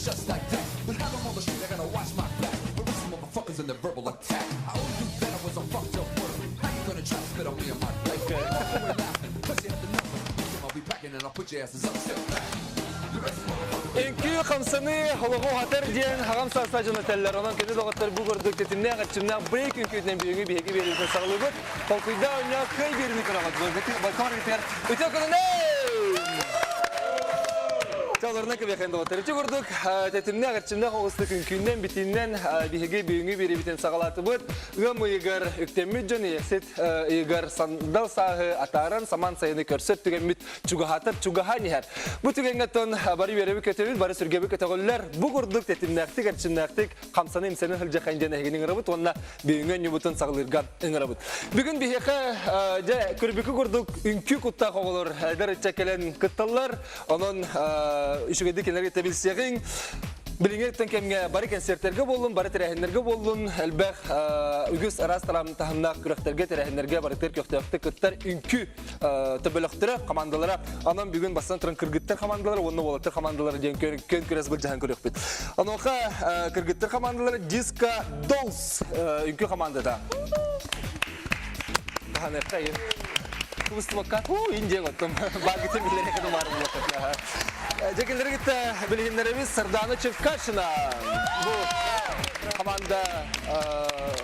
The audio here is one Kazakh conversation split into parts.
it's just like that. But have them on the street, they're gonna watch my back. But some motherfuckers in the verbal attack. I only knew that I was a fucked up word. How you gonna try to spit on me and my plate? Okay. We're laughing, cause you have the number. I'll be packing and I'll put your asses up, step back. Инки хамсаны холого хатер ден хагам сасажына теллер онан кеде доготтор бу көрдүк тетимне гачымна брейк күнкүнен бүйүнгө биеги берилген саглыгы толкуйда оня кай берни карагат бөтө балкон репер өтө көне Çalarına kıvyakında oturucu kurduk. Tetimne agırçımda hoğuslu künkünden bitinden bihiги büyüngü biri biten sağalatı bud. Gım uygar üktemmüt jön eset uygar sandal sahı ataran saman sayını körsöt tügenmüt çugahatır çugahaniher. Bu tügengaton bari verebi kötümüt bari sürgebi kötügüller. Bu kurduk tetimne aktik agırçımda aktik kamsanı imsenin hılca kayıncan ehginin ırabut. Onunla büyüngön yubutun sağılırgan ırabut. Bugün biheke kürbükü kurduk ünkü kutta koğulur. Eder etçekelen kıttallar. Onun Üşügedik enerji tabilsiyeğin bilingetten kemge bari konsertlerge bollun, bari terehenlerge bollun, elbek ügüs arastaram tahımnak kürekterge terehenlerge bari terkökte kıttar ünkü tabelaktıra komandalara anam bugün basın tırın kırgıttır komandaları, onu bolatır komandaları diyen kön küres bilcahan körük bit. Anoka kırgıttır komandaları Diska Dolls ünkü komandada. Daha ne kayın? Kıvıstımakka, ince ottum. Bagıtı bilene kadar var bu vakit. Cekelleri gitti bilginlerimiz Sırdanı Çırkaşı'na. Bu komanda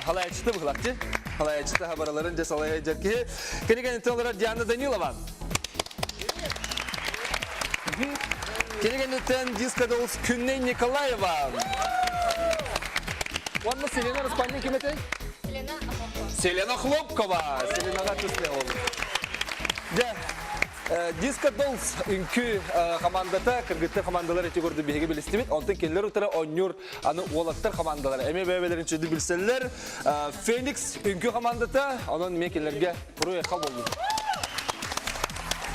halaya çıktı bu kulakçı. Halaya çıktı habaraların cesalaya cerkihi. Kenigen internetler Diana Danilova. Kenigen intern Diska Dolls Künney Nikolayeva. Vanna Selena Raspanyan kimete? Selena Khlopkova. Selena Gatıslı oldu. Diska Dolls ünkü komandata kırgıttır komandaları eti gördü bihege bilistimit. Ondan kendiler utara onyor anı olattır komandaları. Eme bebelerin çözdü bilseller. Phoenix ünkü komandata onun mekellerge proya kal oldu.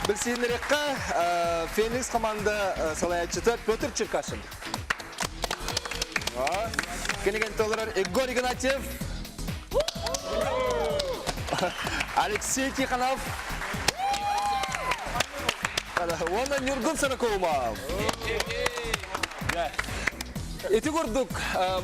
Bilsinlerekka Phoenix komanda salayatçıta Petr Çirkaşın. Kenigen tolar Igor Ignatiev. Alexey Tikhanov. Ondan Yurgun Sarakovma. Eti gördük.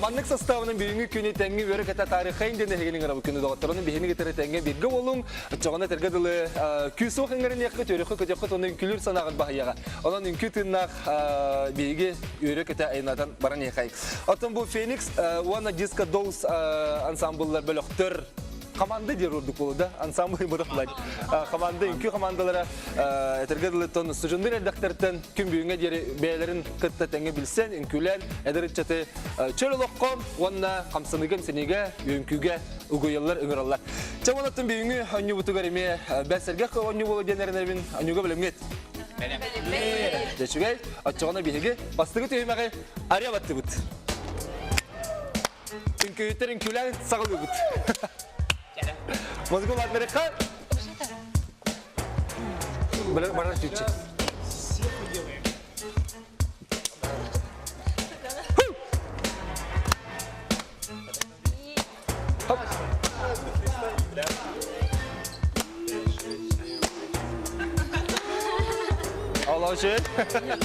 Manlık sastavının büyüğü günü tengi böyle kata tarihin dene hegelin arabı günü doktorunun bihini getire tengi birge olun. Çoğuna tergadılı küsü hangarın yakı törükü kötü onun külür sanağın bahayaga. Onun inkütünak büyüğü yürü kata aynadan baran yakay. Atın bu Phoenix One Diska Dolls ansambullar böyle aktör komanda diyordu kolda ansambl bıraklar. Komanda ünkü komandalara tergadılı ton sucundur edaktartan kim büyüğe yeri beylerin kıtta tenge bilsen ünküler ederçete çölokkom wanna kamsanıgam senige ünküge ugoyallar ıngırallar. Çamanatın büyüğü hanyu butu garime beserge hanyu bolu genernerin hanyuga bilemget. Benim. Deçugay açığına bihege bastığı tüymege arya battı but. Ünkülerin küler sağlı but. Mau gue buat mereka? Bener cuci. Hop. Allah aşkına.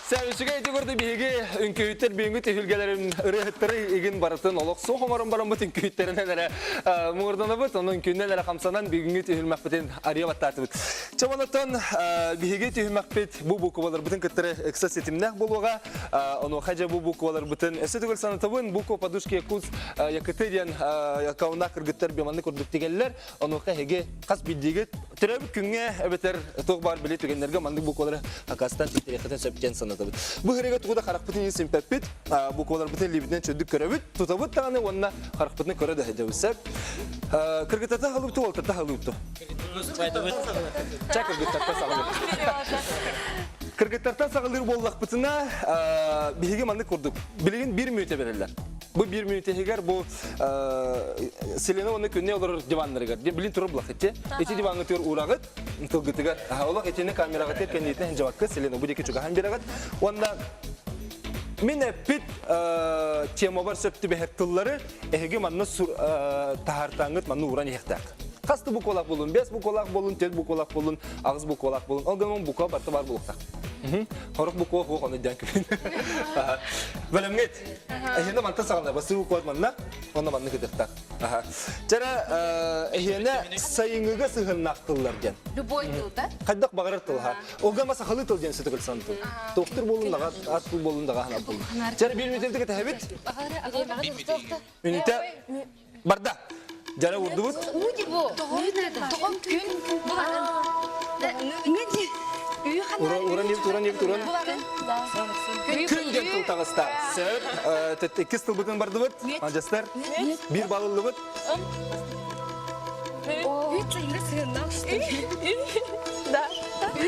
Sevişige eti gördü bihege ünküyütler büyüngü tehülgelerin ırıhıttırı egin baratın oluk soğuk umarım baran bu ünküyütlerine nere muğurdana bıt onun künden nere kamsanan büyüngü tehülmek bitin arıya battatı bıt. Çamanatın bihege tehülmek bit bu bukuvalar bitin kıttırı kısa setimne buluğa onu haca bu bukuvalar bitin esetugul sanatabın buku paduşki yakuz yakıtı diyen yakavuna kırgıtlar bimanlı kurduk digeller onu hege kas bildiği türebi künge ebeter toğbar bilet tügenlerge mandık bukuvaları hakastan tüktüriyakıtan söpken sanat. Bu herege tuğda karakpıtın simpepit, bu kovalar bütün libiden çözdük körevit, tutabıt tane onunla karakpıtını köre de hecevsek. Kırgıtata halıptı, oltata halıptı. Çay kırgıtata sağlık. Kırgıtata sağlık bollakpıtına bihege mandık kurduk. Bilgin bir minüte verirler. Bu bir minüte heger bu Selena onu künne olur divanları gar. Bilin turu blak eti. Eti divanı tür uğrağıt. Tılgıtı gar. Allah etini kamera gatır kendine cevap kız Selena bu deki çok han biragat. Onda Мен пит тема бар сөпті бәхер тыллары әхеге манна тахартаңыт манна уран ехтақ. Қасты бұқолақ болын, 5 бұқолақ болын, 4 бұқолақ болын, ағыз бұқолақ болын. Олғамын бұқа барты бар бұлықтақ. Хорық бұқолақ бұқ оны дән көпін. Бәлімгет, әхені манта сағында, басы бұқолақ манна, оны манны кедіқтақ. Жара әхені сайыңыға сығыннақ тыллар ден. Любой тыл, да? Қайдақ бағарар тылға. Олғама сақалы тыл ден сөтігіл санты. Тоқтыр болындаға, ат бұл болындаға ғана болын. Жара бір минутерді кеті әбет? Минуте барда. Жара ұрды бұд? Уди бұл. Тоғым күн. Уран ебіт. Күн ден тыл тағыста. Сөп, 2 тыл бұтын барды бұд. Анжастар, 1 балылы бұд.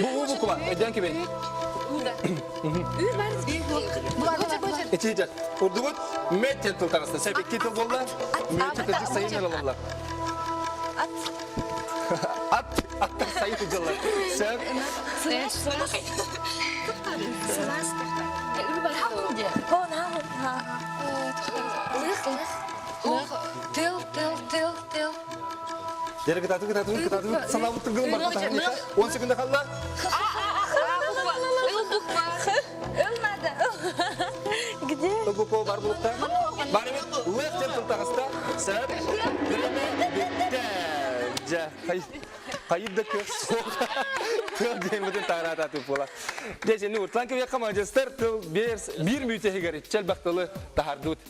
Бұл құба, өйден кебен. Ече ұрды бұд, меттен тыл тағыста. Сөп, 2 тыл болды, меттен тыл сайын әлі Аттар сайын тұжылар. Сөп, Жері кітату, санабы тұрғылым бар қытағын ета. 10 секунда қалла. Бұқо бар бұлықта. Бар емет, ұлықтен тұлтағыста. Сәп, бітті. Жа, қайып да көз соқ. Тыл дейміден тағырат атып бола. Десені ұртлан көбе қамажастар, тыл 1 мүйтеге ғарит. Чәл бақтылы тағарды өт.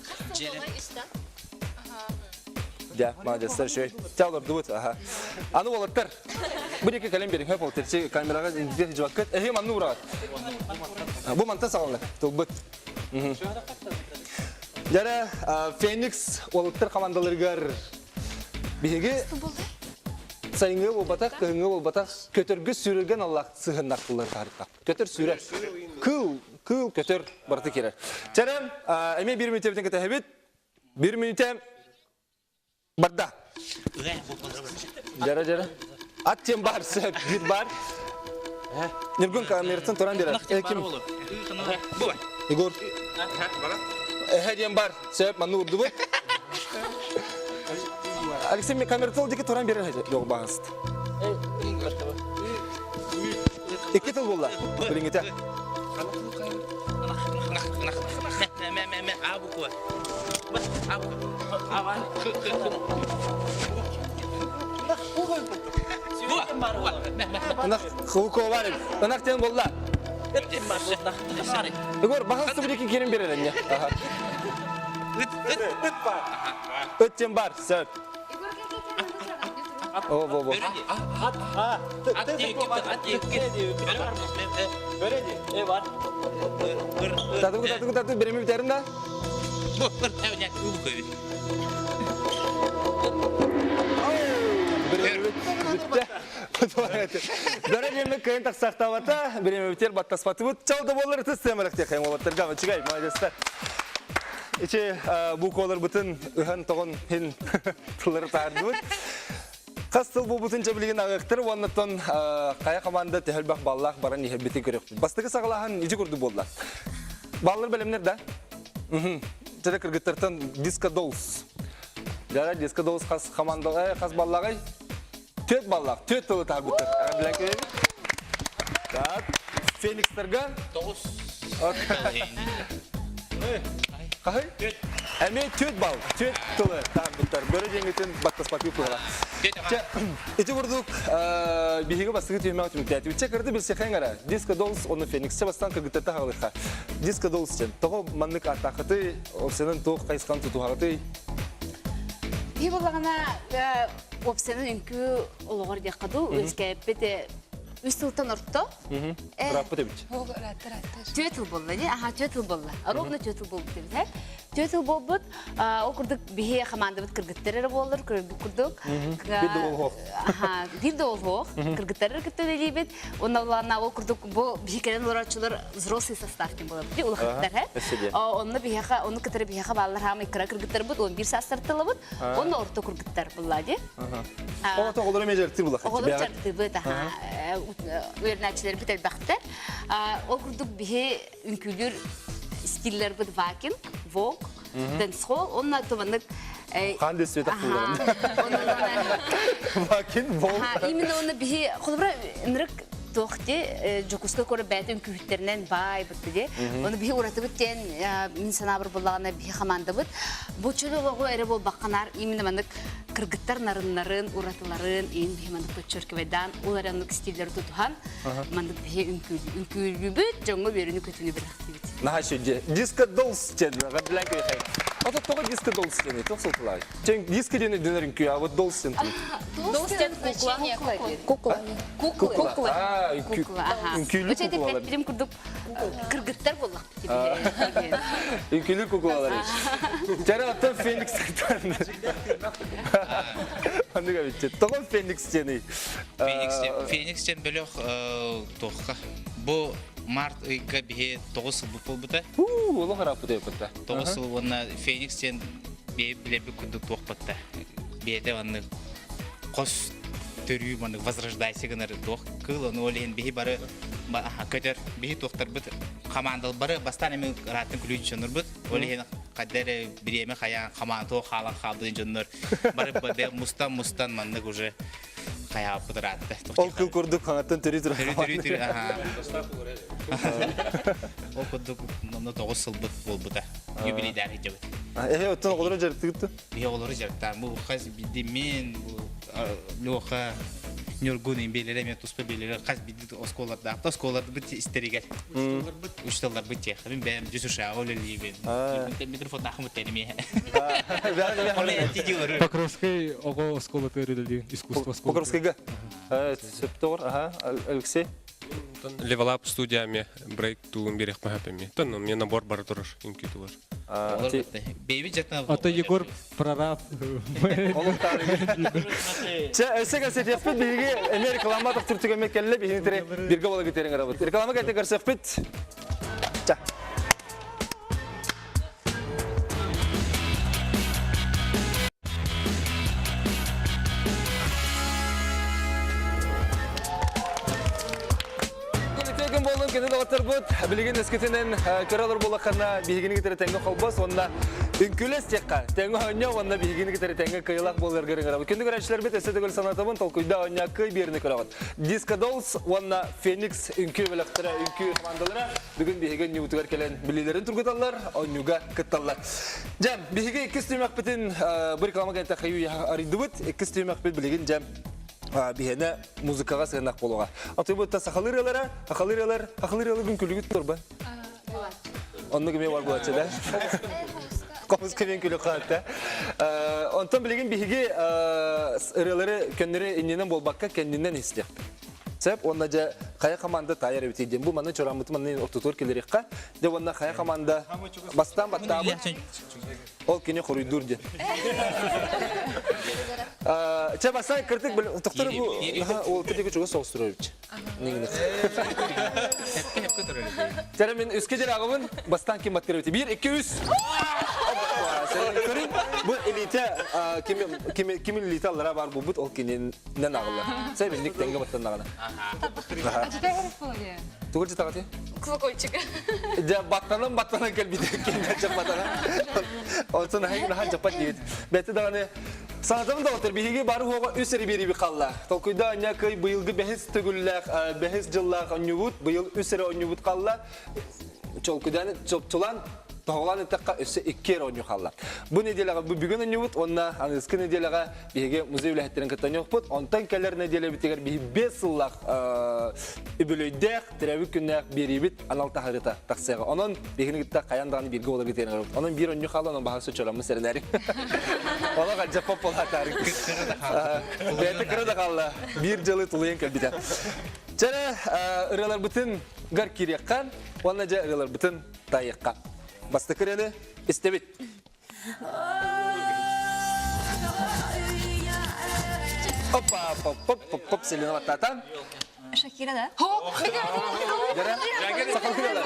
Ja, maalesef şey. Çağlar duvut. Anı olatlar. Bu iki kalem verin. Hep otelçi kameraga izleyip cevakit. Ehim anı uğraat. Bu mantık sağlar. Tobut. Jara Phoenix olatlar komandaları gar. Bihege sayıngı ol batak, kıngı ol batak. Kötürgü sürülgen Allah sığınaklılar harika. Kötür sürer. Kıl kötür barıtı kirer. Jara eme 1 minüte biten ketahebit. 1 minüte Barda. Jara. Atçım var, bir bar. Nirgun kamerasını toran birer. Kim? Bu. Igor. Hediyem bar. Sebep manu urdu bu. Alexey kamerası oldu ki toran birer hadi. Yok bağıst. İki tıl bolla. Bilingite. Abu kuat. Abu. Awan. Anak hukum var. Anak ten bolla. Igor bağıst bir iki kirim birer ya. Ötçem bar. Sebep. Oh, bo. Tatu, beremi biterim da. Дорогие кайын таксақтавата, береме битер баттаспаты бұд. Чалды болыр тұс темірікте қайын олаттыр. Гамы чығай, мағадестар. Иче бұл қолыр бұтын ұған тоғын хен тұлыры тағырды бұд. Қастыл бұл бұтынша білген ағықтыр, оннаттан қая қаманды тәхілбақ баллақ баран ехел беті көрек. Бастығы сағылаған ежі көрді болдылар. Баллар бәлемдер да? Жәрі кіргіттіртін Disco Dolls. Жәрі Disco Dolls қас қамандығы, қас баллағай. 4 баллақ, 4 тұлы тағыттыр. Білән керегі? Так, Феникстарға? 9. Қағай? Әме 4 бал, 4 тұлы тағыттыр. Бөрі жеңетін баттаспаты тұлыға. Эти вурдук бихига бастыгы түймеу түміктәті. Үтче кірді білсе қайыңара. Disco Dolls оны Фениксче бастан кіргітті ғалыққа. Disco Dolls чен. Тоғы маннық аттақыты, опсенің тоғы қайысқан тұтуғағыты. Би болағына опсенің үнкі олығыр деқаду, өзгәйіппеті үстілтін ұртты. Раппы дебіч. Төтіл болды, не? Аха, төтіл болды. Ровно төтіл болды дебіз, Төтіл болды, о күрдік бихе қаманды бұд кіргіттері болыр, күрдік. Билді ол хоқ. Билді ол хоқ, кіргіттері кіргіттері дейбет. Онна ол күрдік бұл бихекерен ұратшылар взрослый составкен болады. Ди ұлықыттар, Онны кітері бихеқа балалар хамай кіргіттері бұд, 11 састыртылы бұд, онны орты кіргіттер болады. Оғыта олары межерттір бұлақ. Оғылыр жарты бұд, Өрнәтчілер бітел бәқтер. Ол күрдік бихе үнкілер стильлер бит вакин, вок, дэнсхол, онна туманнык Қанды света қылған. Вакин, бол. Именно оны бихи холбра нрык тоқте жокуска көрі бәтін күйттерінен бай бітті де. Оны бихи ұраты біттен мен санабыр болағына бихи қаманды біт. Бұл чөлі оғы әрі бол баққанар именно мандық кыргыттар нарын уратыларын ең бихи мандық көтчөркі бәйдан олар анық стильдер тұтуған мандық бихи үнкүлі біт жоңғы беріні көтіні бір активит. Наға шөйде. Диско долс чеді. Ғадылан көй қай. Ото тоғы диско долс чені. Тоқсыл тұлай. Чен диско дені дөнерін көй, а вот долс чен тұлай. Долс чен кукла. Кукла. Үнкүлі куклалар. Білім күрдік кыргыттар болақ. Үнкүлі куклалар. Жәрі аттан Феникс қайтарында. Андыға бетче. Тоғын Феникс чені. Феникс чен бөліқ тоққа. Бұл март үйгі бе 9 сыл бұл бұта. Олы қарап бұта өпітті. 9 сыл онна Феникс чен білебі күндік тоқ бұтта. Бейді оны қос түрі оны возрождайсы гынар тоқ. Кыл оны олейін бейі бары көтер бейі тоқтар бұт. Қамандыл бары бастан әмі раттың күлейін жоныр бұт. Олейін қаддары біреме қаян қаман тоқ қалан қалдың жоныр. Бары бәді мұстан мандық уже қаяп бұдыратты. Ол кыл көрдік қаңаттан түрі тұры. Түрі, Ол күндік 9 сыл бұт бол бұта. Юбилейдер хеджі бұт. Оттан оғылары жарықты күтті? Бе оғылары жарықтар. Бұл қаз биді мен, лоқа, нөргін ембейлері, мен тұспа бейлері, қаз биді осколарды ақты. Осколарды бұт істерігер. Үшталар бұт теқ. Мен бәйім жүз ұша олелі бен. Микрофон ақым бұттәні ме. Покровский оғы осколаты өрелі искусство осколаты. Покровскийға? Сөпті ғыр, Алексей? Level Up студиями брейк туын берек махапами. Тон мне набор бар тұрыш инкютулар. Бейбі жатна... Ата Егор прораб. Өсек әсет еппет бейге әме рекламатық түртігі меккелі бейгінтері бірге бола кетерің арабыт. Реклама кәйті көрсек бет. Кенен оғаттар бұд, білеген өскетінен көралар болаққана бейгені кетері тәңгі қолбас, онына үнкілес текқа, тәңгі өне, онына бейгені кетері тәңгі қиылақ болғыр көрің арабы. Кенді көрәшілер бет әсеті көл санатабын, толқүйда өне қый беріні көрағыд. Диско Долс, онына Феникс үнкі біліқтірі, үнкі командалары бүгін бейген неутығар келен білелерін тұрғыталар, онюға күтталар. Жам, бейге 2 түймәк бітін бір қалама кәнті қайу арыды бұд, 2 түймәк біт білеген жам. Бихене музыкаға сығынақ болуға. Аты бұтта ақылырылар күн күлігі тұр ба? Онны көме бар болады да? Қомыз көмен күлі қағатта. Онтан білеген бихеге ұрылары көннері инненен болбаққа кәндінен істек. Сәп, онна жа қая қаманда тайыр өтейден. Бұл маны чорамыты манын ортутор келерекқа. Де онна қая қаманда бастан баттабы. Ол кене қорыйдур де. Ча басай кіртік біл... Тұқтыры бұл... Ол кіртігі чуға соғыстыру өбіч. Неңінік. Тәрі мен өске жер ағымын бастан кем баттыр өте. 1, 2, 3. Көрін, бұл элита, кемін элита аллара бар бұл бұд, ол кенен ағылар. Сәй бендік тәңгі баттан ағына. Тұғыл жет ағаты? Колокольчик. Баттанан кәлбейді, кемді жап баттанан. Олсын ағын жаппат дейд. Бәтті дағаны санатымын да отыр, бейге бары оға өсірі бері бі қалла. Толқойда әне көй бұйылғы бәхіс түгілләқ, бәхіс жыллақ өңнюбут, бұйыл өсірі өңнюбут қалла. Чолқойданы чолан тоғылан өттіққа өсі 2 өңню қалла. Бұл неделіға бүгін өңнюбут, онына аңызқы неделіға бейге музей үләхеттерін кіттен өқпұт. Онтан кәлер неделі бітегер бейге 5 сыллақ үбілөйдәқ, тірәві күннәқ бері біт анал тағырыта тақсайға. Оның бейгені кітті қаяндағаны бірге олар кетерін ғырып. Оның 1 өңню қалла, оның бағасы чоламы сәрінәрі. Ола қанча поп бол атарың. Бәті кірі да қалла. 1 жылы тұлыйын кәлбеті. Жәрі ұралар бұтын ғар керекқан, онына жа ұралар бұтын тайыққа. Басты кірені істебет. Опа, селена баттатан. Шакира да? Жәрі? Сақал кірелер.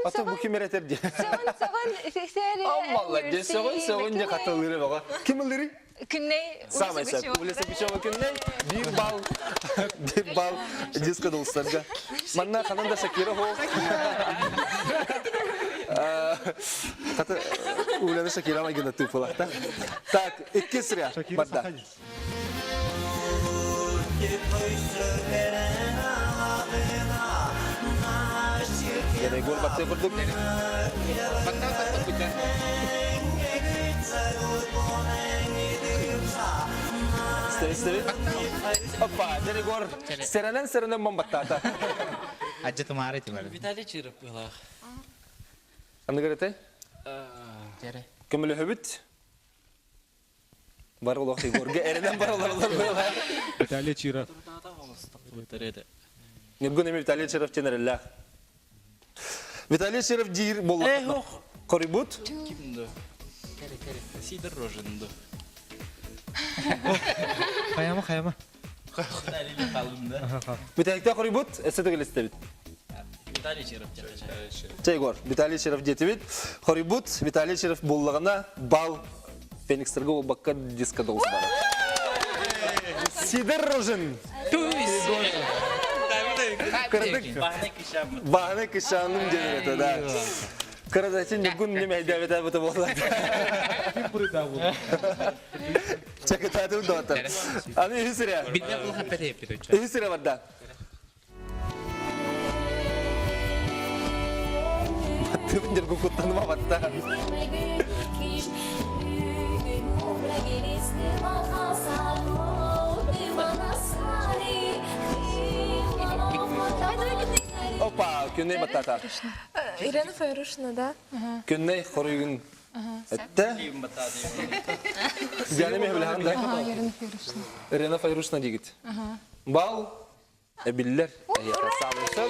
Аты бұл кемер әтер де. Молодец, соғын де қатылыры баға. Кем ылыры? Күнней Самый сәп. Улеса Пичева күнней 1 балл. 1 балл диско достарга. Манна хананда Шакира хо. Ката улена Шакира магина тупалахта. Так, 2 сыря. Бадда. Yana gol battı kurduk. İsteri. Hoppa, jadi gol. Seranan membattata. Aja तुम्हारे थी मैडम Виталий Чиров была. Anda gerete? Jere. Kemeli höbüt. Var olah gorga ereden var olar böyle. Виталий Чиров. Nurgun emi Vitaly Cherov generella. Vitaly Cherov jir boldu. Koribut. Kimdi? Сидор Рожинді. Қаяма. Виталий қалымды. Vitalikta koribut. Esete gelistebit. Виталий Чиров жата. Çaygor. Vitaly Cherov jetibit. Koribut. Vitaly Cherov bollagana bal. Phoenix'terge o bakka diska dolus bara. Sidor Rojin. Kırdık. Bahane kışanım generete da. Kırada için Nurgun ne meydavet abi de bollar. Çakıtadım da atar. Ani hüsre. Bilmem bu hapede yapıyor. Hüsre varda. Battı Nurgun kutlanıma battı. Hoppa, Künney battata. Irina Fayruşna da. Künney koruyun. Ette. Canım ehbile handa. Irina Fayruşna. Irina Fayruşna digit. Bal. Ebiller. Sağlıklı.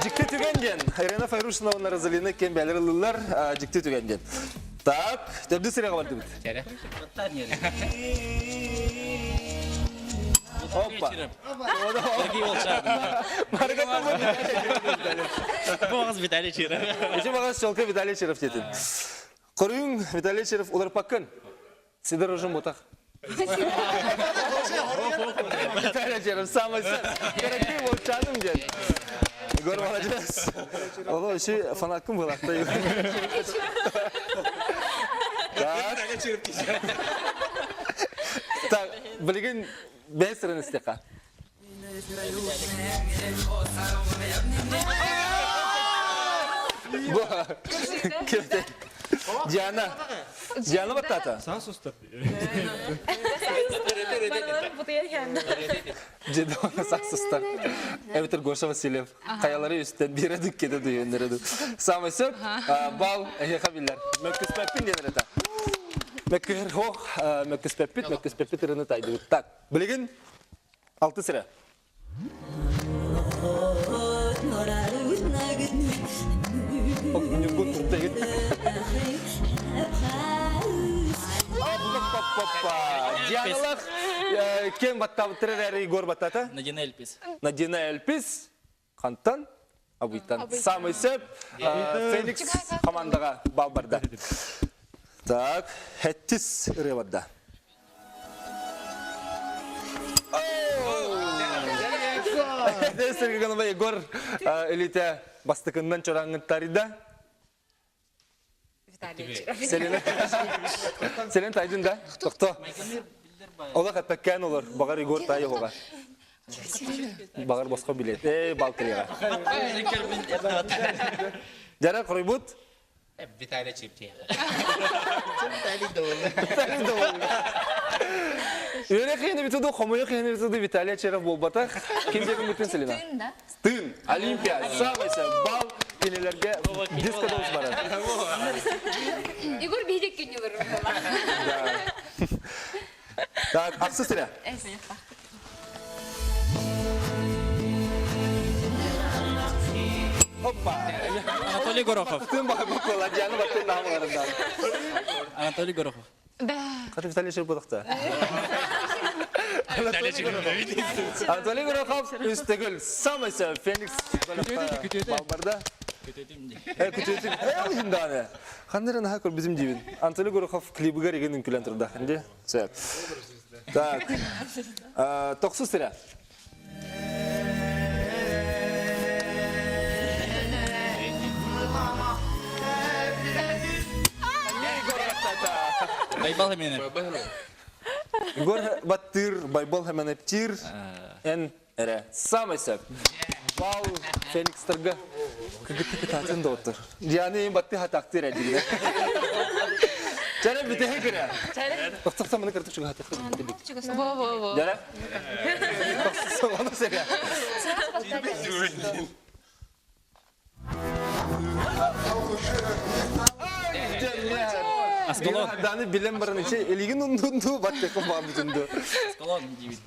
Cikti tügengen. Irina Fayruşna onlara zalini ken belirliler. Cikti tügengen. Tak. Tebdi sıra kabardı bit. Jere. Hoppa. Сергей Волчанин. Margatta mı? Боғыз Виталий Чиров. Ece bağız çolka Vitaly Cherov detin. Koruyun Vitaly Cherov olar pakın. Sidor Rojin botak. Vitaly Cherov saması. Gerekli Volçanım gen. Gor alacağız. Oğlum işi fanatkım bulakta. Tak, belikin ben sıranı isteka. Bu kimde? Diana batata. Sağ sustur. Cedona saksıstar. Evet Gorsha Vasilyev. Kayaları üstten bir adık kedi duyuyor. Saması bal yakabilirler. Möküs pepin generata. Möküs pepit ırını taydı. Tak, belikin 6 sıra. Nurgun turda git. Dianalar kim batta bitirer Igor battata? Надина Эльпис. Nadina Elpis, Kantan, Abuitan. Samaysa Phoenix komandaga bal barda. Tak, Hettis Revada. Destek kanıma Igor elite bastıkından çorangın tarida. Selin taydın da. Doktor. Ola katpekkan olur. Bagar Igor tayı hoga. Bagar boska bilet. Bal kiriga. Jara koribut. Vitaly Chirov. Öyle kıyını bitudu, komuyu kıyını bitudu Vitaly Cherov bolbata. Kim jegin bütün Selina? Tın, Olimpiya, sağmaysa bal yenilerge diska doluz barar. Igor bilecek gün yılırım. Tak, aksı sıra. Hoppa. Анатолий Горохов. Tüm bakı kolacağını baktın namlarından. Анатолий Горохов. Kaçı Vitaly Cherov bodakta? Vitaly Chirov. Anatoly Gorokov üstegül sağmaysa Phoenix balbarda Күтетим. Алгынданы. Хандырын хакыр bizim дибин. Анатолий Горохов клибыга реген үнкүлен турда. Инде. Сәт. Так. 90 лира. Байбал hemen. Гор баттыр, байбал hemen эптир. Эн эре. Самый сәп. Бал Феникстерга. Кыгытты татын да отыр. Яны батты хатактыр әдигне. Жана битеге кире. Тоқтықса мені кіртіп шыға хатыр. Во-во-во. Жара? Соны сәге. Аскалон. Даны билем барын içe elgin undu battı kumam tundu. Askалон дибит.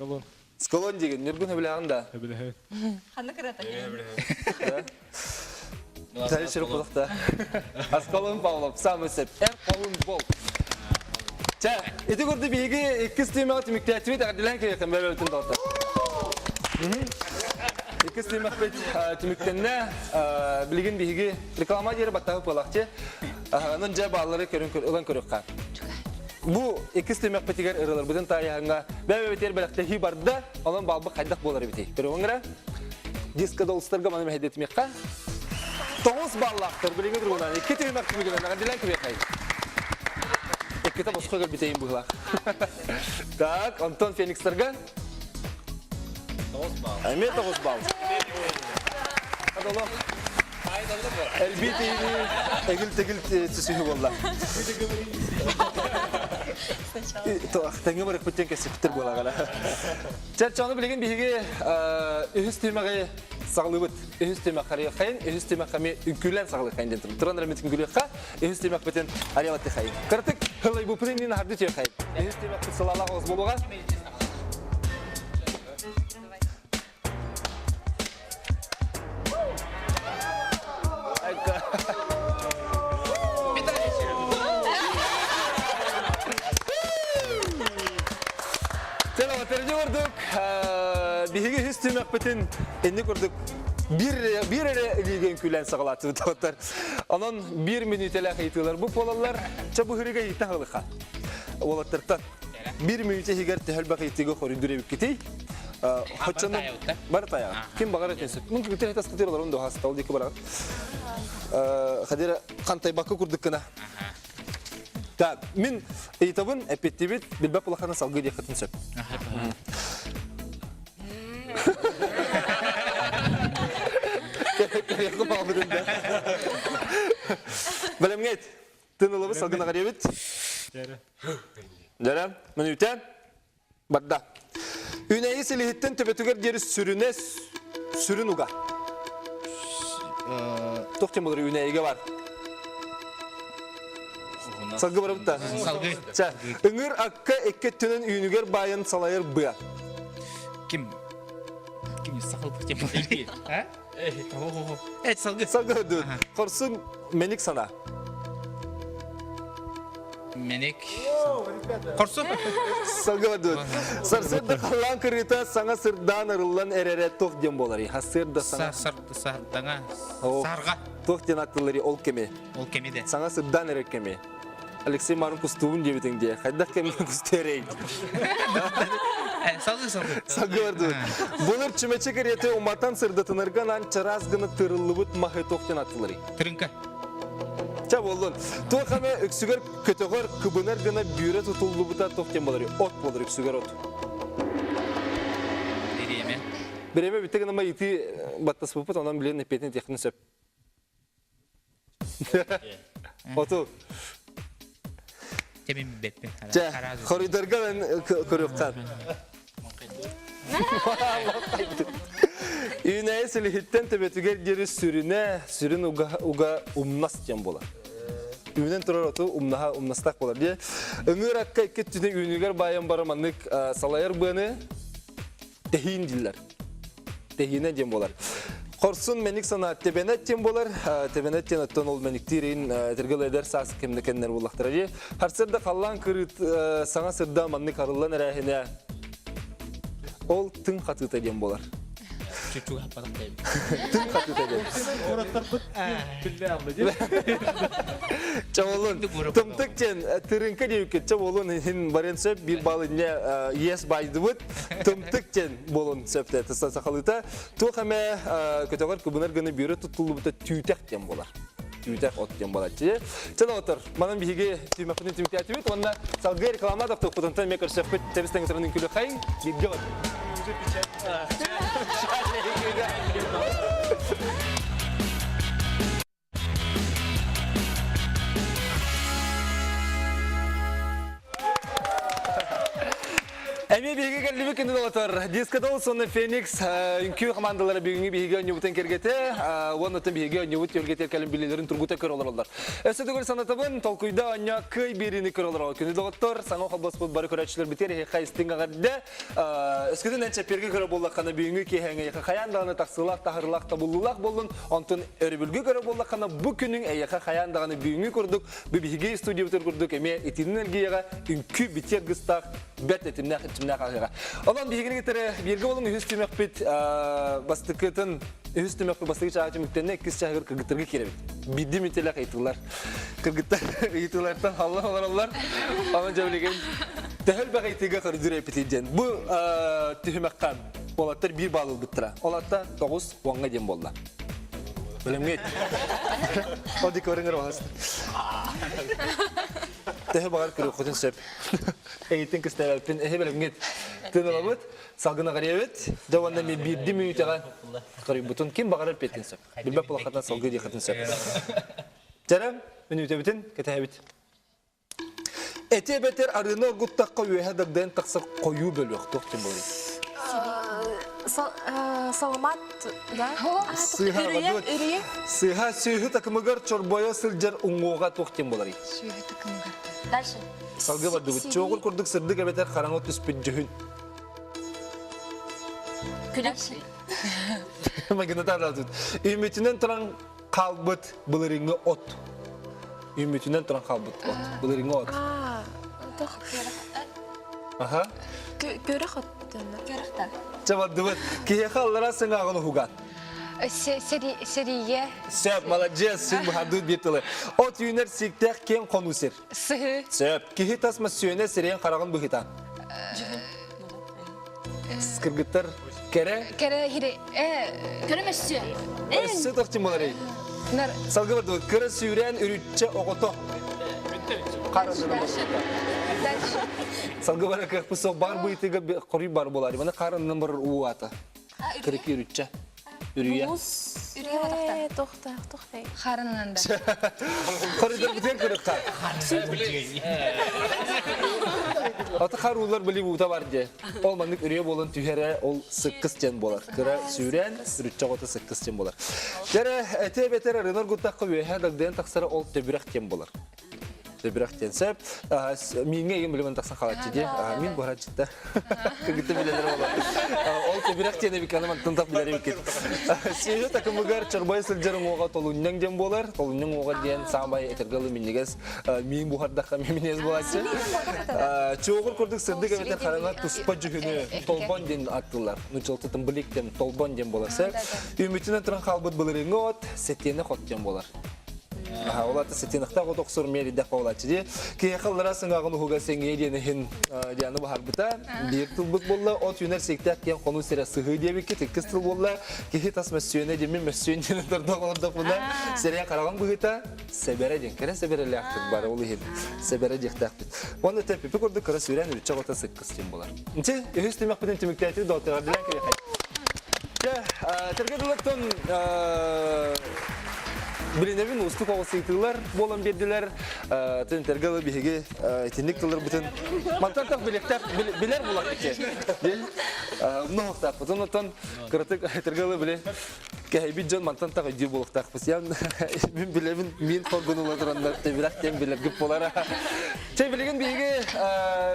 Сколон деген нерген билегенда. Әбіләһе. Тәлі шырып құлықта. Аскалон Павлов, самый сәп. Әр қалын бол. Ча, еті көрді бейге 2 стемеға түмікті әтімет әғаділен кейекін бәбі өтін дауыта. 2 стемеға түміктенне білген бейге реклама дері баттағы пылақчы. Оның жа балылары көрін көріққа. Бұл 2 стемеға бәтігер ұрылар. Бұдың таяғыңға бәбі өтер бәліқтегі барды, оның балбы қайдақ болары бітей. Бір оңыра, дискі долыстарға мәнім әдетімекқа. 9 баллақтыр, біліңі тұрғынан, 2 түймәк түмігінен, әділен көбек қайды. 2 та босқа көр бітейін бұғылақ. Так, Антон Феникстерға. 9 bal. Әме 9 балл. Қадолы. Әлбетейді әгіл-тегіл түсігі болда. Тәңі барық бүттен кәсі біттір бола ғала. Чәрчаны білеген бейге үхіс түймәғай сағылы бұд. Үхіс түймәқ қария қайын, үхіс түймәқ қаме үкілен сағылы қайын дентім. Тұран рәмет үкілеққа үхіс түймәқ бітен ариялатты қайын. Кіртік ғылай бұпырын харды түйе қайын. Үхіс түймәқ бұд сылалақ оғыз болуға. Сәлематырды көрдік. Бейге үз түймәк бітін әнді көрдік. Bir әрі үлеген күлән сағалаты бұтағыттар. Анан 1 минут әлі қайтылар. Бұл полалар чабы хүріге еттен ғылыға. Олаттырттан 1 минут егер тәхілбі қайтыға қорын дүребіп кетей. Бар таяғы. Кем бағар әтенсіп? Мүмкін күттен әтас қытыралар, онда ғасыта ол декі барағат. Қадері қантай бақы күрдік кіна. Так, мен әйтабын әпеттебет білбәп ұлақана салғы де қытын сөп. Керекті бағыдында. Білімге әйт, түн ұлығы салғына қаребет. Дәрі, мұны үтен, бадда. Үнәйі селихеттен төбетігер дері сүрін ұға. Тоқтен болыр үнәйіге бар. Салғы барып та? Салғы. Үңір аққа әкке түнін үйінігер байын салайыр бұя. Кім сақыл бұқтен болайы? Салғы. Салғы өдін. Қорсын менік сана. Менек. Қорсын? Салғы өдін. Сарсырды қалан кіргіта саңа сырдан ұрылан әрәрі тоқ дем болары. Сырды саңа. Сардаңа. Сарға. Тоқ ден аттылары ол кеме. Ол кемеде. Саңа сырдан әрі кеме. Алексей Марын күстуын дебетің де. Қайдақ кеме күстерейін. Салғы. Салғы өдін. Бұлыр чүмече кереті уматан сырды тынырған анчаразғыны тырылы бұт мақы тоқ ден аттылары. Түрінкі. Ча болдun. Тоқ қаме үксігер көтіғыр күбінер гына бүйре тұтылы бұта тоқтен болары. От болыр үксігер от. Дереме. Біреме бітті гына ма еті баттас бұпыт, онан білен епетіне текінің сөп. Оту. Темен бетпен. Ча, коридорға мен көріқтан. Үйінәйі сіліхеттен төбетігер дері сүрін ұға ұмнас дем болар. Үйінен тұрар оту ұмнастақ болар. Үңір аққа екі түні үйінігер байын барыманлық салайыр бұғыны тәхейін диллер. Тәхейінен дем болар. Қорсын менік сана тебенет дем болар. Тебенет ден өттен ол меніктірейін тіргіл әдер сасы кемді кәннер болақтыр. Харсырда қалан кіріт саңа сырда манлық арылан әрәхіне ол тың қатыта дем болар. Чучу хаппадық дейм. Тын хаты тәген. Чаволун, тымтык чен, тырынка деуке, чаволун хин барен сөп, бир балыне ес байды бұд, тымтык чен болын сөпті тыста сақалыта. Туқ әмі көтеғар күбінер гыны бүйірі тұттылы бұта түйтәк дем болар. Түйтәк от дем болар. Чена отыр, манан бігеге түймәқпінің түймәкті әтімет, онына салғы рекламадық тұқпытынтан мекір сөппет, тәбістен сырының күлі қайын, бігге от. Әме бейге кәлі кенді олатыр. Дискадол соны Феникс үнкі командалары бейгіңі бейге өнебутен кергеті, онытын бейге өнебут өргетер кәлім білелерін тұргута көр олар олар. Өсі түгіл санатабын, толкуйда оңа көй беріні көр олар олар. Күні доғыттыр, саңа қалбас бұд бары көрәтшілер бітер, еқа істің ағарды. Өскізін әнші перге көрі болдаққаны бейгіңі кейхәңі еқа қаяндағыны тақсылақ, тағырлақ, табылылақ болын, онтын өрібілгі көрі болдаққаны бұ күнің еқа қаяндағыны бейгіңі көрдік, бейге студия бітер көрдік, әме етінің әргеяға үнкі бітер ғыстақ, бәт етімнәқ Олан бігені кетері бергі болың үхістемек бет бастықытын үхістемек бет бастығы чағы мүктеніне кіз чағыр кіргіттерге керебет. Бидді мүтелек айтылар. Айтылардан аллар. Аман жабылеген тәхіл бәқ айтыға қырдыр әпетейден. Бұл түхімәққан олаттар бір балыл бұттыра. Олатта 9 оңға дем болды. Білімге ет. Оды көріңір оласын. Тәхі бағар көрі құтын сөп. Әйттің кістер әлпін әйі білімгет. Түн олабыт, салғына қариявет, жауанда мен бірді мүйтеға қари бұтын кем бағар әлпеттен сөп. Білбәп бұлақатан салғы дейқатын сөп. Жарам, мен өте бітін, кәті әбіт. Әте бәтер арыны ғұттаққа өйә дағдайын тақса қойу бөлі өқтіқ тем болы. Саламат, да? Сыға сүйі тақымығар чорбойы сылжар ұңғуға тоқтен болары. Дальше. Салғы барды бұд. Чоғыр күрдік сырдық әбетер қараңы түспет жүхін. Күлік. Магинатар дадыд. Үмітінен тұран қалбыт бұлырыңы от. Үмітінен тұран қалбыт от. Бұлырыңы от. Аха. Көріқ оттыны. Көріқтар. Чабадды бұд. Кие қаллара сың ағыны хуған. Сәрие. Сөп, молодец, сен бұхардуд бетілі. От үйінер сектәқ кен қону сер. Сығы. Сөп, кие тасма сүйіне серен қарағын бұхитан. Скіргіттір кәрі? Кәрі хире. Көрімеш сүйі. Өссі тұқтың болар ей. Салғы барды бұд. Кірі сүйрен үрітші оғыто. Салғы бары қақпы соқ бар бұйтыға қорүй бар болар. Мана қарынның бір ұу аты. Кірікі үрітші. Үрия. Тоқтай. Қарынында. Қорыдар бұтен көрік қар. Аты қар ұлар білі бұта бар де. Ол маңдық үрия болын түйері ол сыққыз тен болар. Кірі сүйрен, үрітші ғоты сыққыз тен болар. Жәрі әте бетері рынар ғұттаққа өйе дағдайын тақсары ол төбірек тен болар. Төбірек тен сөп. Менге еген білімін тақсан қалатшы де. Мен бұғырат жітті. Күгітті білелер болар. Ол төбірек тені беканыман тұнтақ білері бекет. Сүйі тақымығар чырбай сылжарын оға толуыннан ден болар. Толуыннан оға ден сағамай әтергалы меннегіз. Мен бұғардаққа менез болатшы. Чоғыр көрдік сырдық әветер қараңа тұспа жүхіні толбон ден аттылар. Нүчілтытын біліктен толбон ден болар. Үмітінен тұран қалбыт білеріңі от, сеттені қот ден болар. Олаты сетенақта ғот оқсыр меридақ болатшы де. Кей қаллара сыңағын ұғыға сәңе денігін дияны бағар бұта. Бір тұлбыт болла, от юнер сектәк кен қону сәрі сығы дебекке теккіз тұл болла. Кей тас мәсүйіне демен мәсүйін дені тұрдақ олардақ бұна. Сәрен қараған бұғыта сәбәрі ден. Кәрі сәбәрі ләқтік бары олы хен. Сәбәрі дектәк бет. Оны тәпіпі көрді қыры сүйрен үрітші ғота сыққыз тен болар. Нте, үйіз темек бұдың темектәйті доғытығардылан кері Біліневін ұстық оғысыйтылар болан берділер, тәргілі бейге тендік тұлар бұтын. Мантантақ білер болақ еке. Мұнықтақ бұтын ұттан күрітік тәргілі біле кәйбет жон мантантақ өйдер болықтақ бұс. Мен білемін, мен қорғын ұладыранда тәбірақ тем білергіп болара. Чай білеген бейге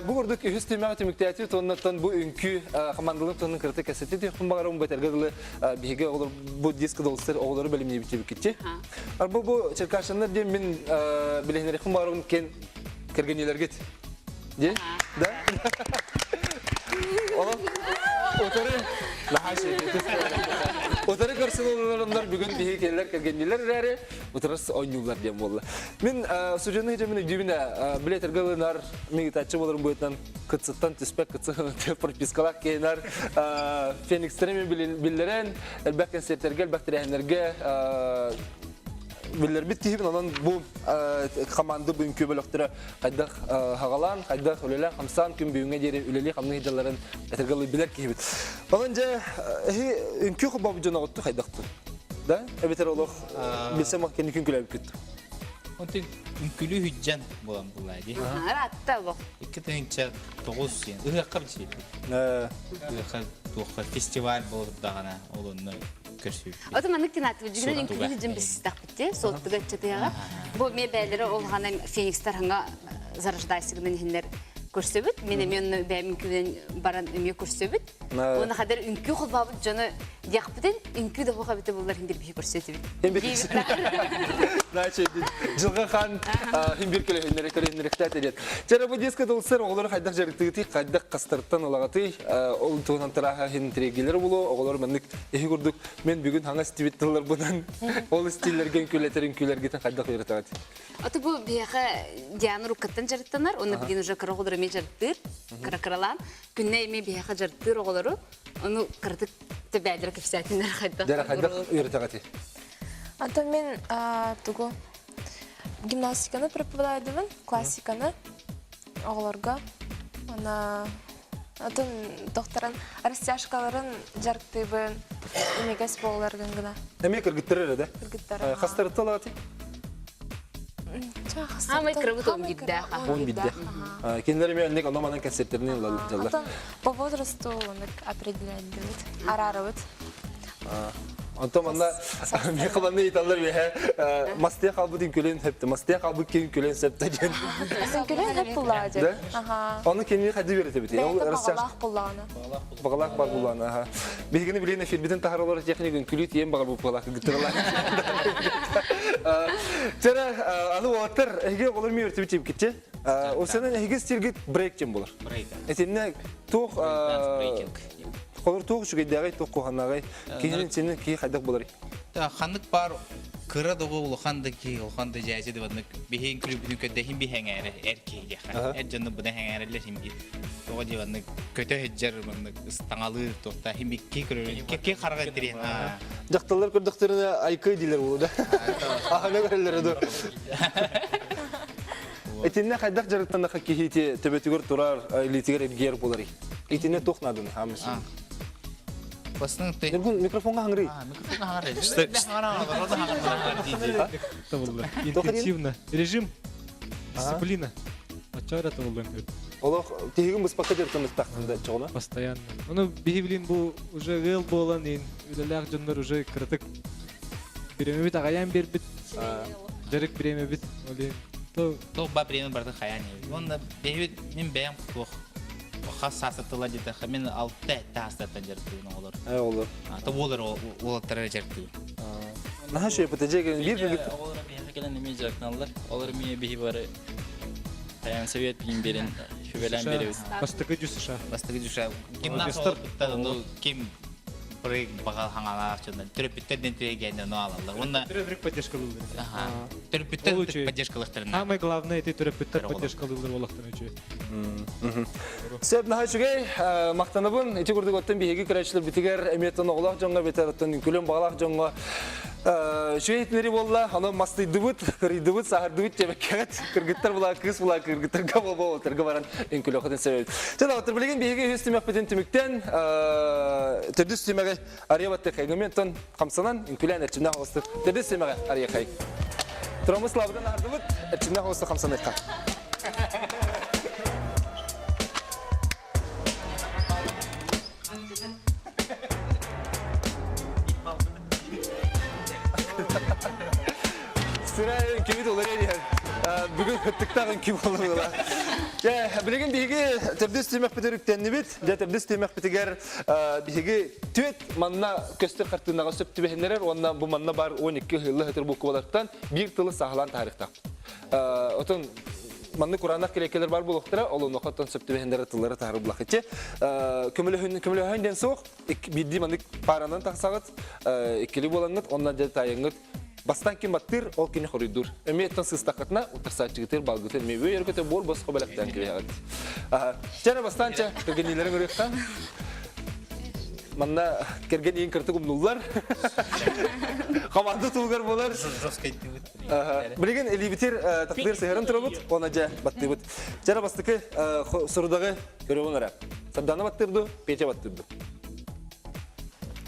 бұл ұрдық үйіз темеғі теміктәйті тұннаттан бұл үнкі қамандылың тұнның күрітік әсетті дейхін бағарым бұл тәргілі бейге бұл дискіді олыстар оғылары бәліміне бітебі кетті. Арбы бұл Черкашандар де мен білегінерекін барығын кен кіргенелер кет. Де? Да? Ола? Отары Otara karşılananlar bugün bir hikayeler kergendiler rare. Otarası oynuyorlar diye bolla. Min sujanı hecemini dibine bileter galınar mi taçı bolurum bu etten kıtsıttan tüspek kıtsıttan propiskalak kenar Phoenix'ten billeren elbette konsertlerge elbette rehenlerge Biller bitti ondan bu komanda bugünkü bölüktüre kaydak hagalan, kaydak öleler, hamsan gün büyüğüne deri üleli hamlı hidaların etergalı bilir ki hibit. Onunca ünkü kubabı cana ottu kaydaktı. Da? Evet eroluk bilsem kendi gün külüp küttü. Онтын үнкүлүү хүжжан болан булайди. Ратта бо. Икки тынча 9 yen. Ыгакка бичет. Ыгакка туакка фестиваль болуп дагана олонну көрсүп. Ото маны кинат жүгүрүн инкүлү жим бистак битти. Соттуга чатыяга. Бу ме бәйләре ул гана Феникстар ханга зарождайсыгын хиннер көрсөбүт. Мен бәймүкүден баран эме көрсөбүт. Оны хадер үнкү хулбабы жана дияқпытын үнкү да буга бите булар хиндер бии көрсөтүбүт. Значит, жылга хан химбир келехиннер экериннеректат edет. Жара бу дискада улсар оголор кайдак жарыктыгы, кайдак кастырттан олагаты, ол туган тараха хинтрегилер болу, оголор мендик эхи көрдүк. Мен бүгүн ханга стивиттелер будан ол стиллерге күлетерин күлергетен кайдак ыйрытат. Ото бу бияга Диана руккаттан жарыттанар, оны бидин уже карагылар эме жарыттыр, каракаралан. Күнне эме бияга жарыттыр оголору. Onu kırdık tebedire kefsatınlar hatta. Dere kaydak ыйрытагаты. Антон мен тугу гимнастиканы преподавайдымын, классиканы оголорго. Ана атын докторан растяжкаларын жарыктыбын эмегес болларган гына. Эме кыргыттырыр да? Кыргыттары. Хастырытты алагаты? Ama kırmızı on bidde. Он бидде. Кендер эме элек аноманын концерттерине жаллар. Антон по возрасту определяет будет. Арарабыт. Антон анда мекаланы италар бе мастия кабудин күлен хепти. Мастия кабуд кен күлен септи ден. Күлен хеп булады. Да? Ага. Аны кенни хады берете бит. Ол растяж. Буланы. Багалак бар буланы. Ага. Бегени билене фирбиден тахаралар техникын күлүт ем багал бу багалак гытырлар. Жара аны отыр эге олар ми өртүп чип кетчи. Осенен эге стилге брейкчен болар. Брейк. Этинне тух Брейкинг. Колор тух шугайдагай тух коханагай кийин сенин кий хайдак болар. Та ханнык бар кыра догу улханды ки улханды жайсы деп адны бихин клубын көдө хим бихеңере эркеге ха. Эженде буда хеңерелер хим ги. Тога диванны көтө хеджер мынны стаңалы токта хим ки көрөр ки карга тирен. Жакталар көрдөктөрүнө айкы дилер болду да. Ахана көрөлөр да. Этинне хайдак жарыктанда кихити төбөтүгөр турар элитигер элгер болар. Этинне тохнадын хамысы. Басның те. Микрофонга хаңрый. Микрофонга хаңрый. Это было интенсивно. Режим, дисциплина. Ачара это было. Олох тегин бус пакетертен тактында чогона. Постоянно. Ну, бигивлин бу уже гел болан ин. Үлелер жоннор уже кыртык. Биремебит агаян бербит. Жарык биремебит. Олен. То ба премия барды хаяни. Онда бебит мен бәям кох. Хассасытыла диде. Мен алты тастатан жертуын олар. Олар. То олар олар жерту. Наха şey yapacağım bir Олар мен келен неме жактаналар. Олар мен бихи бары. Таян совет билим берен. Шүбелен беребиз. Бастыгы жүсіша. Бастыгы жүша. Гимнастор биттен ким проект багал хаңалар чөнөн. Терапевттен тегенден алалар. Онда Терапевт поддержка был. Ага. Терапевттен поддержкалыктарын. Самое главное это терапевт поддержка был олахтан үчү. Сеп наха шугай мактанабын эти көрдүк оттон биһиги көрөчлөр битигер эметтен оглак жоңго бетераттан күлөн багалак жоңго шуейтнери болла аны мастыйдыбыт кырыйдыбыт сахардыбыт жебеккет кыргыттар була кыз була кыргыттарга болбо терге баран энкүлөкөтөн себеп жана отур билген биһиги үстүмөк бетен түмүктен төдүс түмөгө ариябатты кайгыментон камсанан энкүлөн эрчимне хостук төдүс түмөгө ариякай Тромус лабдан ардыбыт эрчимне хостук камсанайка Сырай кимит олар edi. Бүгін көттіктағын ким олар. Білеген бігі түрдіс түймек бітіріктенні бит. Түрдіс түймек бітігер бігі түйет манна көстір қартығынаға сөпті бәхендерер. Ондан бұл манна бар 12 ғылы ғытыр бұл көваларттан бір тылы сағылан тарихта. Отын манны Куранах керекелер бар булуктара, олону хаттан сөптүбендер тыллары тары булакчы. Көмөлөһөнден соқ бидди манны паранан таксагыт, икили болангыт, ондан да тайыңыт. Бастан ким баттыр, ол кини хоридур. Эметтен сыстакытна утырсачыгытыр балгытыр мебе еркете бор боско белектен кирегат. Жана бастанча кергенилерин көрөктан. Манна керген ең кірті күмнулар. Команда тулгар болар. Білеген элибитер тақдир сыйырын тұрабыт, оны жа батты бұд. Жара бастықы сұрудағы көрі оңыра. Сарданы баттырды, пече баттырды.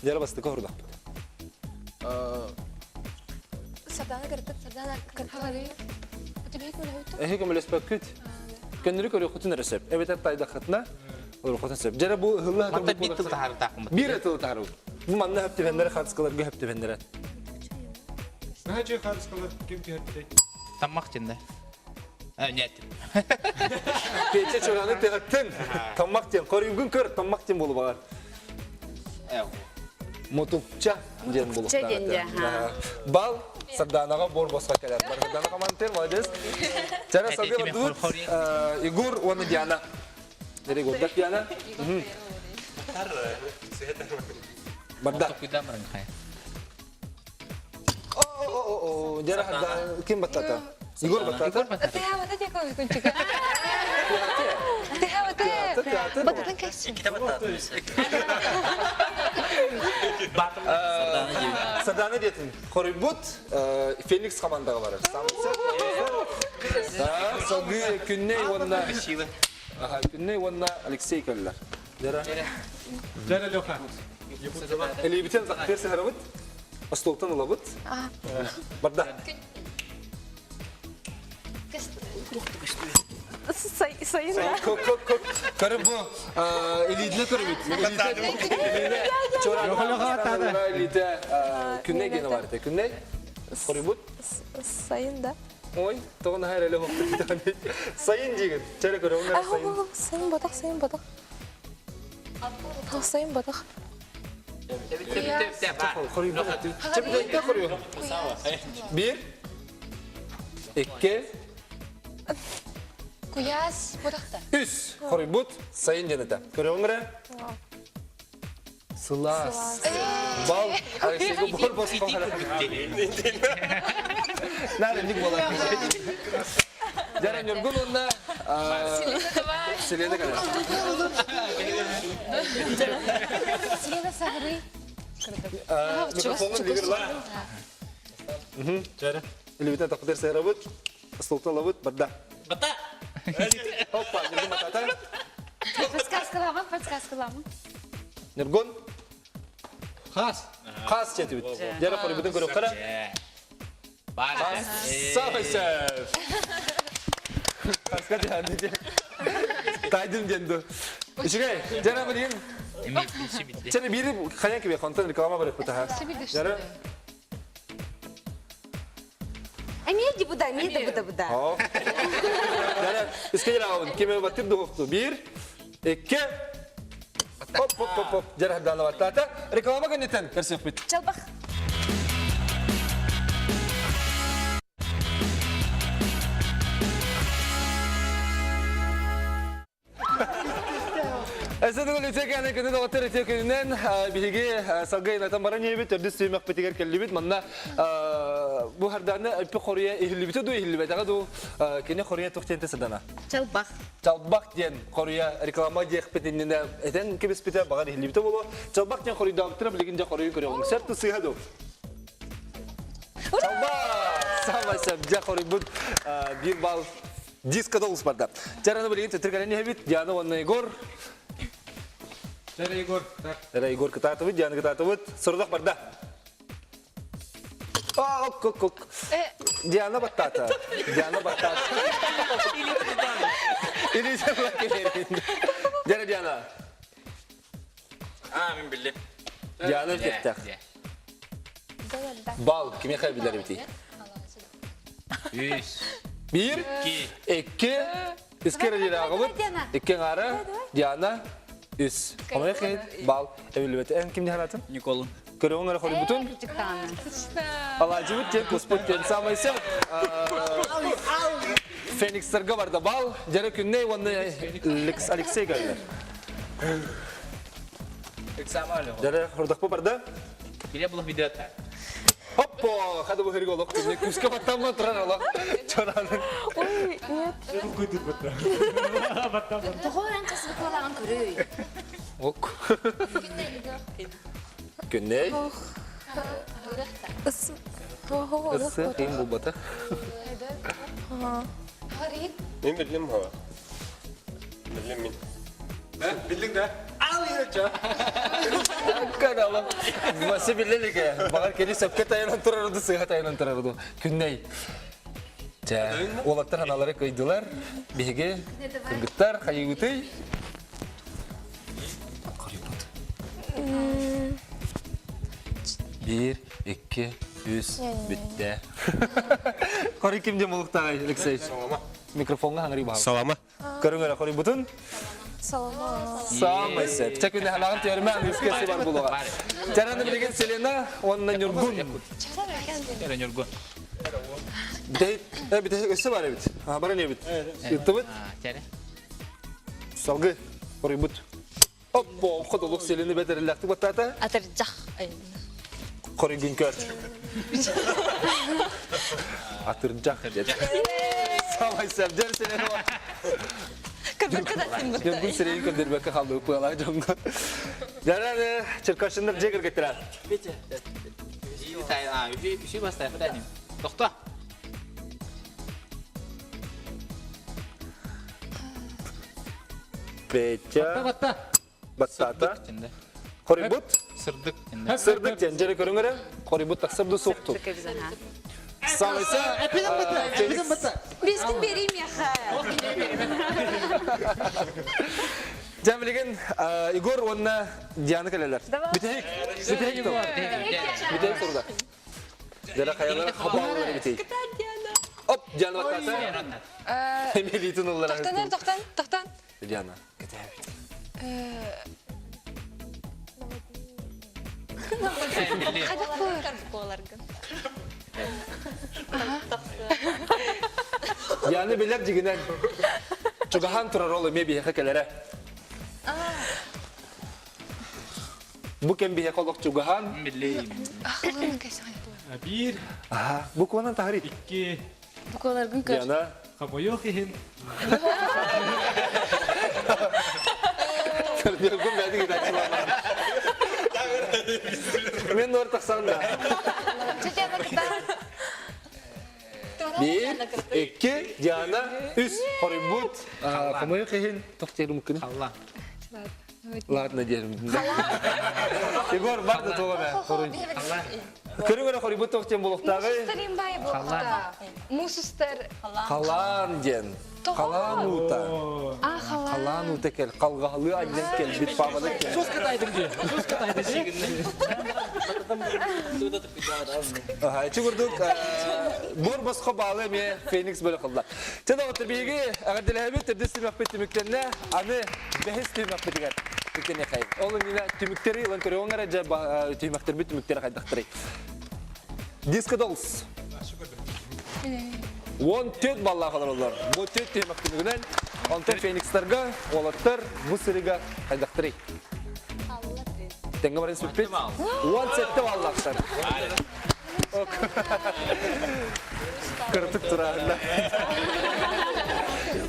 Жара бастықы ұрдақ бұд. Сардана кірдік, сардана кірдік. Өтібек өлі өтті? Эхе көмілеспек күт. Көннірі көрі құтын әрісіп. Әбет әтті айдақытына. Жара бұл ғылы Мата бит тыл тахары тақым. Bir atıl tarım. Bu manna hep tefenlere katkılar, bir hep tefenlere. Наһа чөй харыскалар кем кертте. Тамақ жинде. Нет. Пече çorаны тегеттен. Тамак тен, корюгун көр, тамак тен болуп алар. Мотупча ден болуп алар. Бал Сарданага бор босқа келер. Сарданага мантер, молодец. Жара сабе бадут. Игор оны Диана. Dari godak Diana. Badak. Kita merengkai. Oh, jara hadda kim batata? Igor batata. Тихавата дякую, кончика. Тихавата. Бататан кайсы. Kita betul. Сардана детин. Хорибут Феникс командага барат. Сагы күнней онна. Күнней онна Алексей келлер. Жара. Жара Лёха. Элибитен зактер сахарабыт. Астолтан улабыт. Барда. Sayın Kok. Karı bu. Elidine karıbıt. Elidine. Çorabı. Elidine. Künney gene var. Künney. Horibut. sayın da. Oy. Toğun hayır öyle hoptu. Sayın diyegin. Çare karı onlar sayın. Sayın badak, sayın badak. Sayın badak. Horibut. Çepide ne koruyor? Bir. İki. Kuyas badak da. Üç. Horibut. Sayın cenete. Karı onlara. Sılas. Bal. Ayşe'ye bol bol kokara. Nerede nik bolar? Jara Nurgul onda. Silene kadar. Silene sahri. Mikrofonun lider var. Jara. Elbette takdir seyrabut. Sultan labut barda. Bata. Hoppa, Nurgul matata. Подсказка лама. Nurgul. Хас. Khas çetibit. Jara Horibut'un körü kara. Bana. Savaşlar. Kaska diye. Taydım dendu. İşte Jara mı diyeyim? Sen biri kayan gibi konten reklama bırak bu ha. Jara. Emir bu da. Ha. Jara iske raun kime batır doğuktu. Bir, iki. Hop. Jara hadala batata. Reklama gönleten. Kersif bit. Çalbak. Esadın lütfen kendine de otur etkinden bilgi salgayla tambaran yebit ördü suymak petiger kellibit manna bu hardana bir Kore'ye ihlibit do ihlibit aga do kene Kore'ye toktente sadana. Çalbak. Çalbak diyen Kore'ye reklama diye petinden eten kibis pete bagar ihlibit bolo. Çalbak diyen Kore'de aktıra bilgince Kore'yi görüyor. Sert sıhha do. Çalbak. Savaşıp ja Kore bu bir bal diska dolus barda. Jarana bilgin tetirgalen yebit Diana onunla Igor. Жара Егор. Так. Era Igor kita tawit, jangan kita tawit, serudak barda. Oh, kok. Diana batata. Ini siapa lagi? Diana. Min bildim. Diana tektak. Bal, kime kaybeder biti? Bir, iki, iskere Diana kabut, iki ngara, Diana. Üs. Ama kayıt bal evliliğe en kim diharatın? Nikolun. Körüğün ara koru bütün. Allah cıvıt diye kusput diye samaysa. Феникстарға барды бал, жәрі күнне оны Алексей кәлдер. Жәрі ұрдақ бұл барды? Биле бұл видеота. Оппо, қады бұл херге олық күнне күске баттан ма тұрар олық. Чоранын. Ой, нет. Тоғыран қасып қалаған көрей. Ок. Күнне? Ысы. Ого, Ысы, қиын бұл баты. Харит. Мен білдім хава. Білдім мен. Білдің да? Каналым. Масы білелі ке. Бағар келі сөпке тайынан тұрарыды, сыға тайынан тұрарыды. Күнней. Олаттар аналары көйділер. Беге күнгіттар, қайығыты. Bir, iki, yüz, bitti. Kori kimde mulukta Alexey? Салама. Mikrofonga hangri baham. Салама. Көріңер қори бұтын? Салама. Сам есе. Пичак күнде халағын теорема ангельскесі бар бұлыға. Жараны білеген Селена, онынан юргун. Яра нюргу. Бітей өсі бар ебіт. Бары не біт? Үтті бұт? Чаре. Салғы, қори бұт. Оппо, құдылық Селені бәдіріліқті бұттата. Атыржақ. Қори күн көр. Атыржақ деді. Сам есе, жар Селені бар. Жүргін сірейін көндербәкі қалды ұпыялар жоңғы. Жараны Черкашындар жегір кеттірер. Бете. Үші бастай, құдайым. Тоқта. Петя. Баттата. Сырдық. Қори бұт. Сырдық. Сырдық ден жері көріңірі. Қори бұт тақсырды соқты. Сам есе. Біз күн берейм яқа. Жәмілеген Игор онына Диана кәлелер. Бітейік. Бітейік тұр. Бітейік тұрда. Жәрі қаялары қабауылары бітейік. Оп, Диана баттаса. Емелейтін олар. Тоқтан. Диана. Кетейік. Диана білер жігінен. Чугахан тұрар олы ме бейеқі кәлері. Бұ кән бейеқі олық чугахан. Білейм. Bir, Бұ куанан тағырит. iki, Бұқаларғын көр. Диана. kamoyok ihin. Көрдергім бәді кетачылар. Мен ортақ санда. Bir, iki, Diana, üç. Horibut. Kamuya kehin. Tok cari mungkin. Allah. Ладно, diyelim. Igor, var da toga ben. Körün göre horibut tok cari buluktağı. Мусустарин бай болықта. Мусустар. Kalan diyen. Kalan uta. Kalan uta kel. Kalgalı annen kel. Bir pavalı kel. Sus kataydım diye. Sus kataydım diye. Çi gördük. Bor basqa bağlı me Phoenix böyle kıldı. Çada otur bilgi. Agar dilehemi tebdisi mehbet tümüklerine anı behis tümükler. Tümüklerine kayıp. Oğlum yine tümükleri lan körüğün araca tümükler bir tümükleri kaydaktırı. Disco Dolls. 14 ballar kadar oldular. Bu tüt tümüklerine ondan Phoenix'larga, olatlar bu sırıga kaydaktırı. Tengah barang supit. One set tu Allah sar. Kırtık turanda.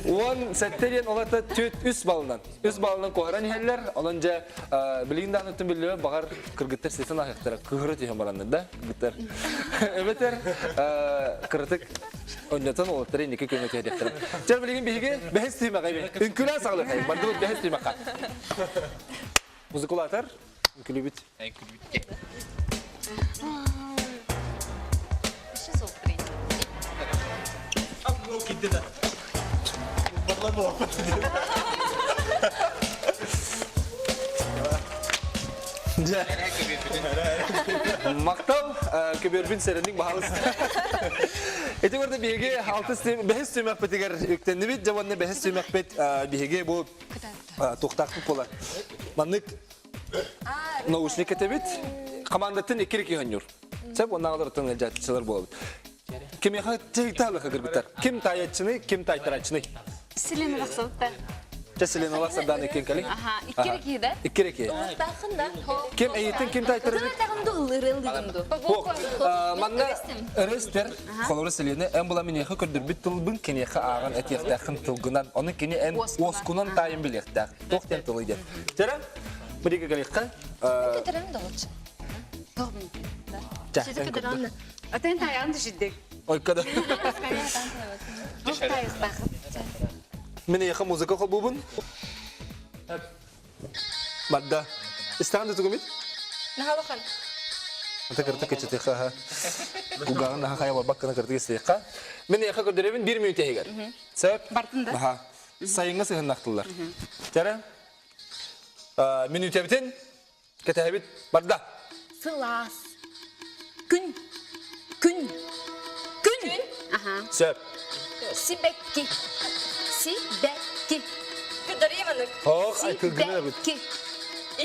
One setterien olata tüt üst balından. Üst balından koharan yeller. Olunca bilin daha nutum biliyor. Bakar kırgıtlar sesin ayaklara. Kıhırı tüyem balanlar da. Kırgıtlar. Evetler kırtık. Önceden olatları indiki kıymet hedefler. Çar bilin bilgi behes tüyme kaybı. Ünküler sağlık kaybı. Bandırıp behes tüyme kaybı. Muzikulatar. Kulübüt. Kulübüt. Işın soğukturayım. Maktal köbürbün serenlik bahalısı. Eti orada bilgi altı behes tüymek betiger yüklendi bit. Javanne behes tüymek bet bilgi bu tohtaklık olan. Manlık nauşnik etebit. Kamandatın ikiriki hanyor. Sep ondan alır tıngal jatçılar bulabit. Kim yaha tehtalı kırgıtar. Kim tayatçını, kim taytaratçını. Селена Рахсовта. Çesilen olak sardan eken kali. Aha, ikki de. İkireki. Тахында. Kim eyitin, kim taytarı? Тагымды ылырыл дигимду. Бок, манна рестер, холоры селене, en bula minyeha kördür bit tılbın kenyeha ağan etiyektakhın tılgınan, onun keni en oskunan tayın bilektak. Tohten tılıydı. Jara, biriga galikka. Кедерем да лучше. Тагым. Ja, Сизи кедерем. Атен таян düşürdük. oy kadar. Таяс тахып. Minyeha muzika kol bubun. Madda. İsteğen de tugumit? Нахалахан. Anta kırtık geçti ha. Ugan ha kaya babak kana kırtık geçti ha. Minyeha kördürevin 1 minute heger. Sebep? Бартында. Aha. Sayınga sığınaktılar. Jara. Minute bitin. Ketebit barda. Сылас. Күн. Күн. Күн. Aha. Sebep? Сибекки. Сибекки. Кедерем аны. Oh, ay kılgına bit. Сибекки.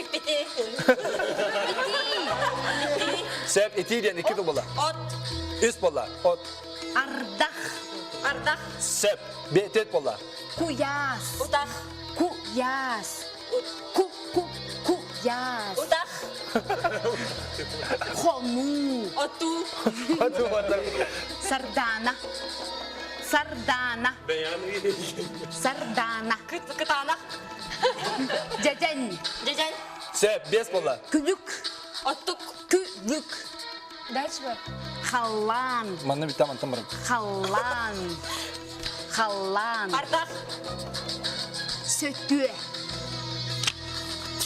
Иппити. Sebep eti diyen iki de bola. От. Üst bola. Ot. Ардах. Ардах. Sebep. Betet bola. Куяс. Утах. Куяс. Куяс. Утах. Хону. Оту. Hadi bakalım. Сардана. Сардана. Сардана. Кытанах. Джаджан. Джаджан. Sebep 5 bola. Күлүк. Оттук. Күлүк. Дальше бар. Халлан. Manna bitti aman tamam. Халлан. Халлан. Ардах. Сөтүе.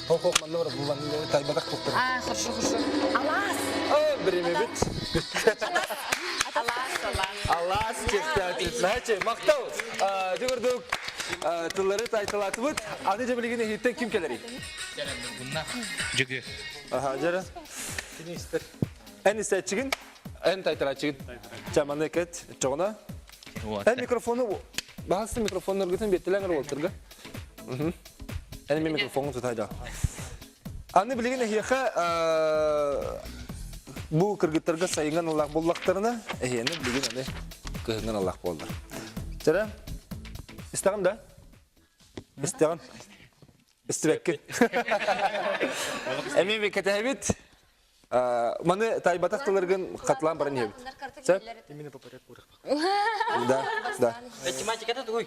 Hok manna var bu manna taybadak koktur. Хорошо, хорошо. Алас. Oh, birimi bit. Алас, алас. Allah çıktı. Naçe maktav. Gördük. Tılları taytalatı bit. Adıca bilgini hitten kim keleri? Bunlar jügü. Aha jara. En isteçigin, en taytalatçigin. Çamanı ket, çoğuna. En mikrofonu bahaslı mikrofonlar gittin bettiler olturga. En bir mikrofonu tutaydı. Anne bilgini hiyaka bu kırgıtlarga sayıngan Allah bollaklarına ehiyeni bilgin anne kıhıngan Allah bollar. Jara. İsteğim da. İsteğim. İstibekki. Emin bir ketehebit. Mane taybatak tılırgın katlan barın yebit. Sep? Da. Математикада тугуй.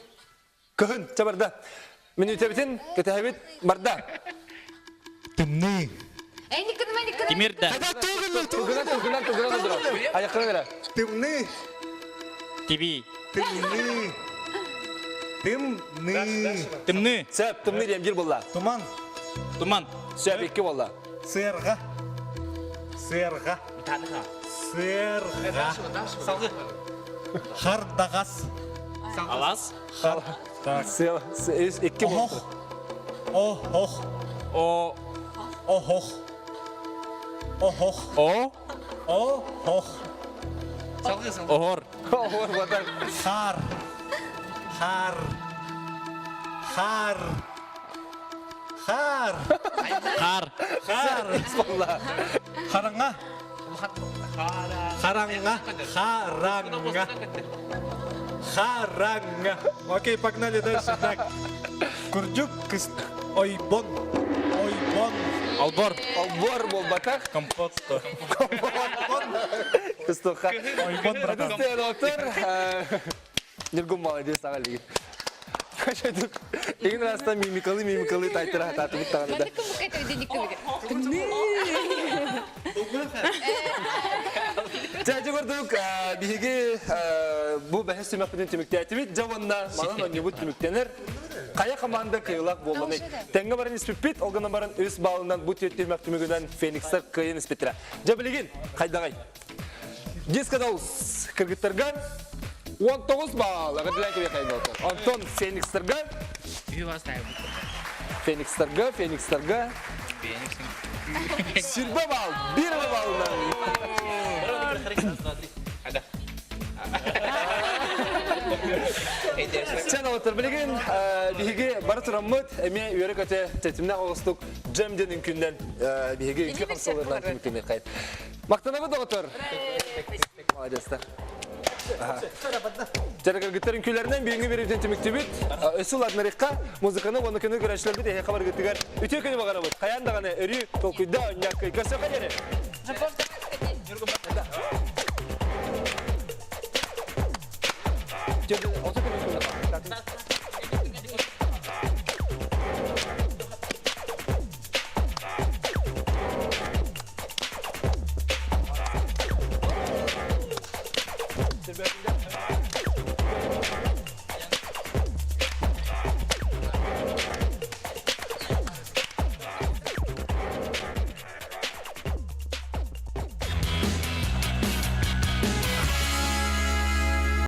Kıhın, çabarda. Minüte bitin, ketehebit, barda. Эй, никогда, никогда. Тимирда. Tugınan dur. Ayaklarına göre. Тиби. Тымны. Sep, tımlı diyem bir bolla. Туман. Туман. Sep, iki bolla. Сырға. Сырға. Сырға. Хардағас. Алас. Sep, iki bolla. Охох. О. Охох. Охох. О. Охох. Охор. Olur vatan. Хар. Хар. Хар. Хар. Хар. Хар. Bolla. Хараңа. Хараңа. Хараңа. Хараңа. Окей, погнали дальше. Так. Курдюк. Ойбон. Ойбон. Албор. Albor bol batak. Компот. Kıstoka. Ойбон, братан. Kıstoya doktor. Nirgum молодец ağalı. Kaçadık. İlgin rasta mimikalı taytara hatatı bir tane da. Кім бұқайты өйде никогда. Çaycı gördük. Bihigi bu bahis tümekten tümekte Javanna malan oynayıp tümektenir. Kaya komanda kıyılak bollanı. Tenge barın ispipit, olgana barın üst bağından bu tüyettirmek tümekten Phoenix'tar kıyın ispitira. Jabiligin, kaydağay. Diska Daus, Kırgıtlargan, 19 bağlı. Gıdılan gibi kaydı oldu. Anton Phoenix'targan, Üyü vasıtayı. Phoenix'targa. Sirbe bağlı, bir bağlıdan. Sen otur bilgin, bihigi barı ramut, eme yörük öte tetimden ağustuk, cemcenin künden, bihigi ülke kapsalarından tümükten kayıt. Maktana bu doktor. Молодец, Жарыгар гитарын күйләреннән бүйінгі беріп тентімікті бүт. Өсіл аднарыққа музыканы оны күні көрәшілер бүт. Әйе қабар гитігар. Үте күні бағана бұд. Қаяндағаны үрі, толқүйда, өняккай. Көсі қадері? Sir Bertinda.